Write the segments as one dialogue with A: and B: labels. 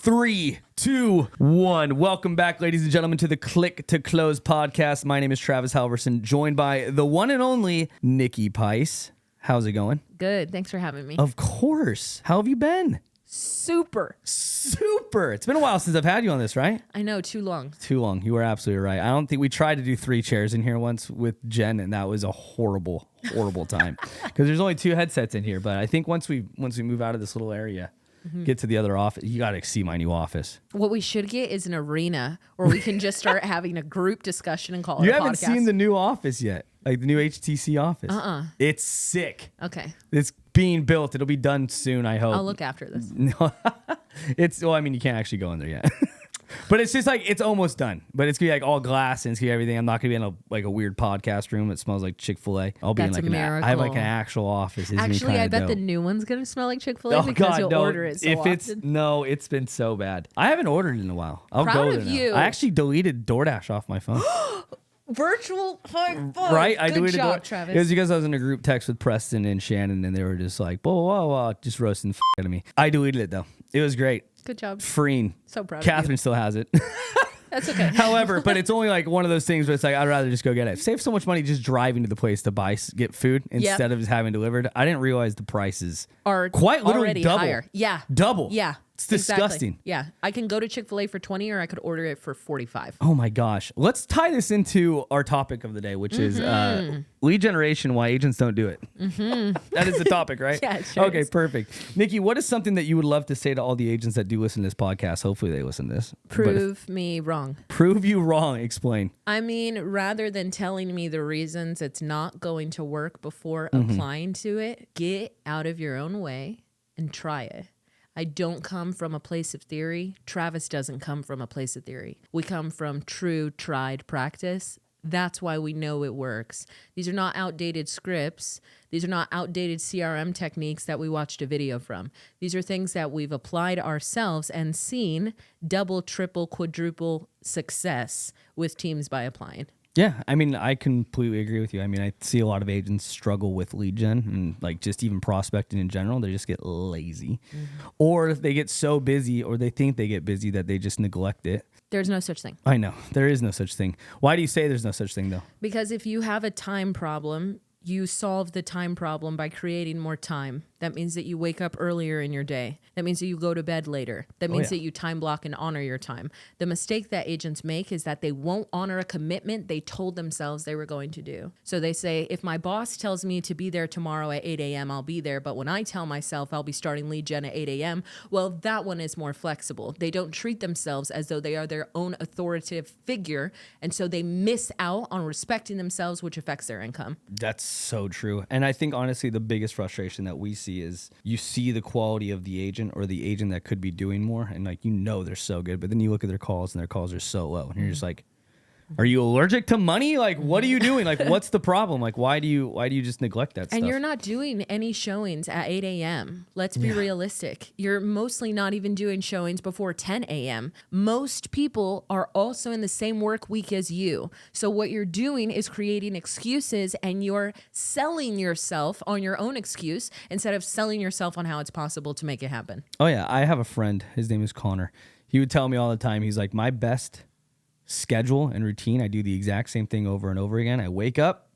A: 3, 2, 1. Welcome back, ladies and gentlemen, to the Click to Close podcast. My name is Travis Halverson, joined by the one and only Nikki Pice. How's it going?
B: Good. Thanks for having me.
A: Of course. How have you been?
B: Super.
A: It's been a while since I've had you on this, right?
B: I know, too long.
A: Too long. You were absolutely right. I don't think we tried to do 3 chairs in here once with Jen, and that was a horrible time because there's only 2 headsets in here. But I think once we move out of this little area, get to the other office, you got to see my new office.
B: What we should get is an arena where we can just start having a group discussion and call it
A: You
B: a
A: haven't
B: podcast.
A: seen the new office yet, like the new HTC office. It's sick.
B: Okay.
A: It's being built. It'll be done soon, I hope.
B: I'll look after this.
A: No, well, I mean, you can't actually go in there yet. But it's just like, it's almost done. But it's going to be like all glass and it's going to be everything. I'm not going to be in a weird podcast room that smells like Chick-fil-A. I'll be
B: That's
A: in
B: a miracle.
A: I have like an actual office. It's
B: Actually, I bet
A: dope.
B: the new one's going to smell like Chick-fil-A because you'll order it so often.
A: No, it's been so bad. I haven't ordered in a while. I'll
B: Proud
A: go
B: of
A: there now.
B: you.
A: I actually deleted DoorDash off my phone.
B: Virtual high five.
A: Right? I
B: Good
A: deleted
B: job,
A: DoorDash.
B: Travis.
A: It was because I was in a group text with Preston and Shannon and they were just like, whoa, just roasting the out of me. I deleted it though. It was great.
B: Good job.
A: Freeing.
B: So proud of
A: Catherine still has it.
B: That's okay.
A: However, but it's only like one of those things where it's like, I'd rather just go get it. Save so much money just driving to the place to get food instead of just having delivered. I didn't realize the prices
B: Are
A: quite literally
B: already
A: double.
B: higher. Yeah.
A: Double.
B: Yeah.
A: It's disgusting.
B: Exactly. Yeah. I can go to Chick-fil-A for 20 or I could order it for 45.
A: Oh my gosh. Let's tie this into our topic of the day, which is lead generation, why agents don't do it. That is the topic, right?
B: Yeah, it sure
A: Okay,
B: is.
A: perfect. Nikki, what is something that you would love to say to all the agents that do listen to this podcast? Hopefully they listen to this.
B: Prove me wrong.
A: Prove you wrong. Explain.
B: I mean, rather than telling me the reasons it's not going to work before applying to it, get out of your own way and try it. I don't come from a place of theory. Travis doesn't come from a place of theory. We come from true, tried practice. That's why we know it works. These are not outdated scripts. These are not outdated CRM techniques that we watched a video from. These are things that we've applied ourselves and seen double, triple, quadruple success with teams by applying.
A: Yeah, I mean, I completely agree with you. I mean, I see a lot of agents struggle with lead gen and like just even prospecting in general. They just get lazy or they get so busy or they think they get busy that they just neglect it.
B: There's no such thing.
A: I know. There is no such thing. Why do you say there's no such thing, though?
B: Because if you have a time problem, you solve the time problem by creating more time. That means that you wake up earlier in your day. That means that you go to bed later. That means that you time block and honor your time. The mistake that agents make is that they won't honor a commitment they told themselves they were going to do. So they say, if my boss tells me to be there tomorrow at 8 a.m., I'll be there. But when I tell myself I'll be starting lead gen at 8 a.m., well, that one is more flexible. They don't treat themselves as though they are their own authoritative figure. And so they miss out on respecting themselves, which affects their income.
A: That's so true. And I think, honestly, the biggest frustration that we see is you see the quality of the agent or the agent that could be doing more. And like, they're so good. But then you look at their calls and their calls are so low. And you're just like, are you allergic to money? Like, what are you doing? Like, what's the problem? Like, why do you just neglect that stuff?
B: And you're not doing any showings at 8 a.m. Let's be realistic. You're mostly not even doing showings before 10 a.m. Most people are also in the same work week as you. So what you're doing is creating excuses and you're selling yourself on your own excuse instead of selling yourself on how it's possible to make it happen.
A: Oh, yeah. I have a friend. His name is Connor. He would tell me all the time. He's like, my best schedule and routine, I do the exact same thing over and over again. I wake up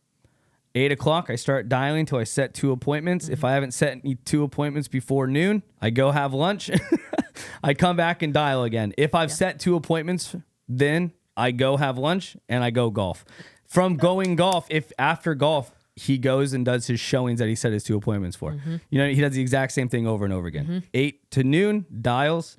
A: 8 o'clock, I start dialing till I set 2 appointments. If I haven't set any 2 appointments before noon, I go have lunch. I come back and dial again. If I've set 2 appointments, then I go have lunch and I go golf. From going golf, if after golf he goes and does his showings that he set his 2 appointments for, he does the exact same thing over and over again. 8 to noon, dials,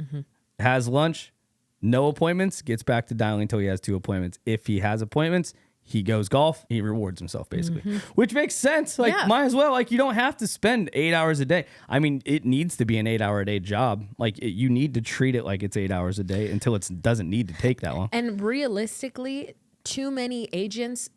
A: has lunch, no appointments, gets back to dialing until he has 2 appointments. If he has appointments, he goes golf. He rewards himself, basically, which makes sense. Like, might as well. Like, you don't have to spend 8 hours a day. I mean, it needs to be an 8-hour-a-day job. Like, you need to treat it like it's 8 hours a day until it doesn't need to take that long.
B: And realistically, too many agents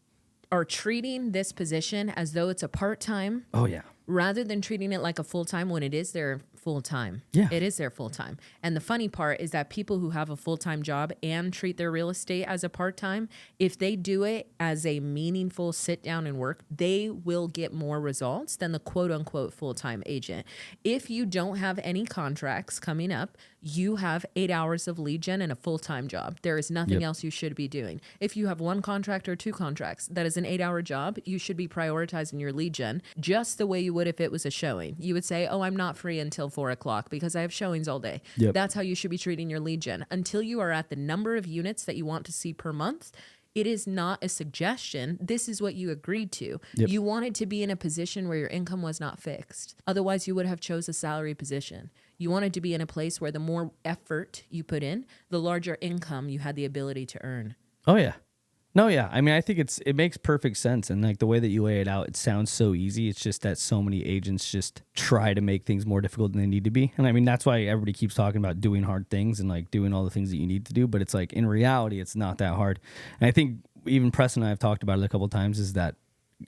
B: are treating this position as though it's a part-time.
A: Oh, yeah.
B: Rather than treating it like a full-time when it is their full-time.
A: Yeah.
B: It is their full-time. And the funny part is that people who have a full-time job and treat their real estate as a part-time, if they do it as a meaningful sit down and work, they will get more results than the quote-unquote full-time agent. If you don't have any contracts coming up, you have 8 hours of lead gen and a full-time job. There is nothing else you should be doing. If you have one contract or two contracts, that is an 8-hour job, you should be prioritizing your lead gen just the way you would if it was a showing. You would say, oh, I'm not free until 4 o'clock because I have showings all day. That's how you should be treating your lead gen. Until you are at the number of units that you want to see per month, it is not a suggestion. This is what you agreed to. You wanted to be in a position where your income was not fixed. Otherwise, you would have chose a salary position. You wanted to be in a place where the more effort you put in, the larger income you had the ability to earn.
A: Oh, yeah. No, yeah. I mean, I think it makes perfect sense. And like the way that you lay it out, it sounds so easy. It's just that so many agents just try to make things more difficult than they need to be. And I mean, that's why everybody keeps talking about doing hard things and like doing all the things that you need to do. But it's like in reality, it's not that hard. And I think even Preston and I have talked about it a couple of times is that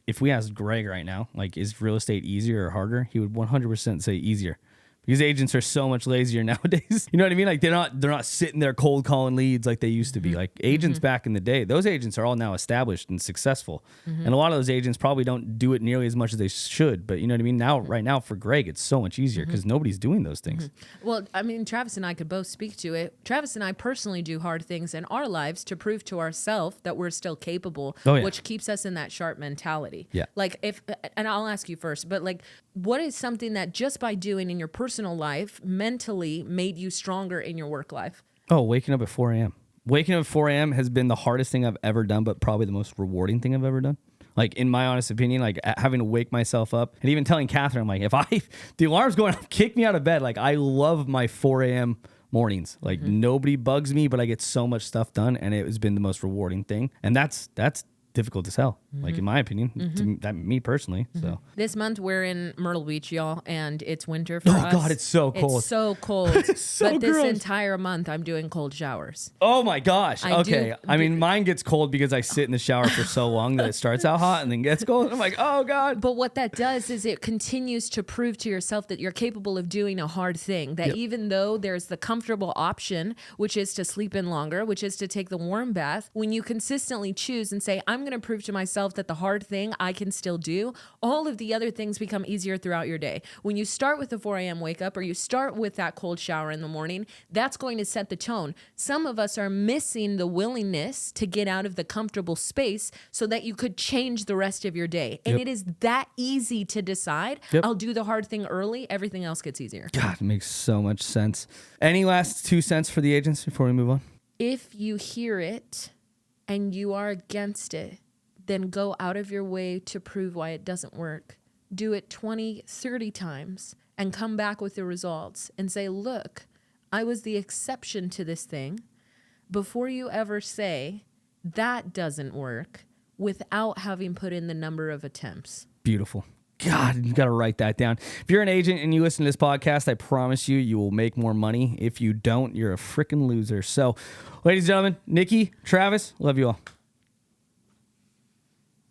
A: if we asked Greg right now, like, is real estate easier or harder? He would 100% say easier. Because agents are so much lazier nowadays. You know what I mean? Like they're not sitting there cold calling leads like they used to be. Like agents back in the day, those agents are all now established and successful. And a lot of those agents probably don't do it nearly as much as they should. But you know what I mean? Now, right now for Greg, it's so much easier because nobody's doing those things.
B: Well, I mean, Travis and I could both speak to it. Travis and I personally do hard things in our lives to prove to ourselves that we're still capable, which keeps us in that sharp mentality. Like and I'll ask you first, but like, what is something that just by doing in your personal life mentally made you stronger in your work life?
A: Oh, waking up at 4 a.m. Waking up at 4 a.m. has been the hardest thing I've ever done, but probably the most rewarding thing I've ever done. Like, in my honest opinion, like having to wake myself up and even telling Catherine, I'm like, if the alarm's going off, kick me out of bed. Like, I love my 4 a.m. mornings. Like, nobody bugs me, but I get so much stuff done, and it has been the most rewarding thing. And that's difficult to sell, like in my opinion, to me personally. So
B: this month we're in Myrtle Beach, y'all, and it's winter for us.
A: Oh God, it's so cold.
B: It's so cold.
A: So
B: but this
A: gross.
B: entire month I'm doing cold showers.
A: Oh my gosh. I mean, mine gets cold because I sit in the shower for so long that it starts out hot and then gets cold. I'm like, oh God.
B: But what that does is it continues to prove to yourself that you're capable of doing a hard thing. That even though there's the comfortable option, which is to sleep in longer, which is to take the warm bath, when you consistently choose and say, I'm going to prove to myself that the hard thing I can still do, all of the other things become easier throughout your day. When you start with the 4 a.m. wake up or you start with that cold shower in the morning, that's going to set the tone. Some of us are missing the willingness to get out of the comfortable space so that you could change the rest of your day. And it is that easy to decide. I'll do the hard thing early. Everything else gets easier.
A: God, it makes so much sense. Any last 2 cents for the agents before we move on?
B: If you hear it and you are against it, then go out of your way to prove why it doesn't work. Do it 20, 30 times and come back with the results and say, look, I was the exception to this thing, before you ever say that doesn't work without having put in the number of attempts.
A: Beautiful. God, you got to write that down. If you're an agent and you listen to this podcast, I promise you will make more money. If you don't, you're a freaking loser. So, ladies and gentlemen, Nikki, Travis, love you all.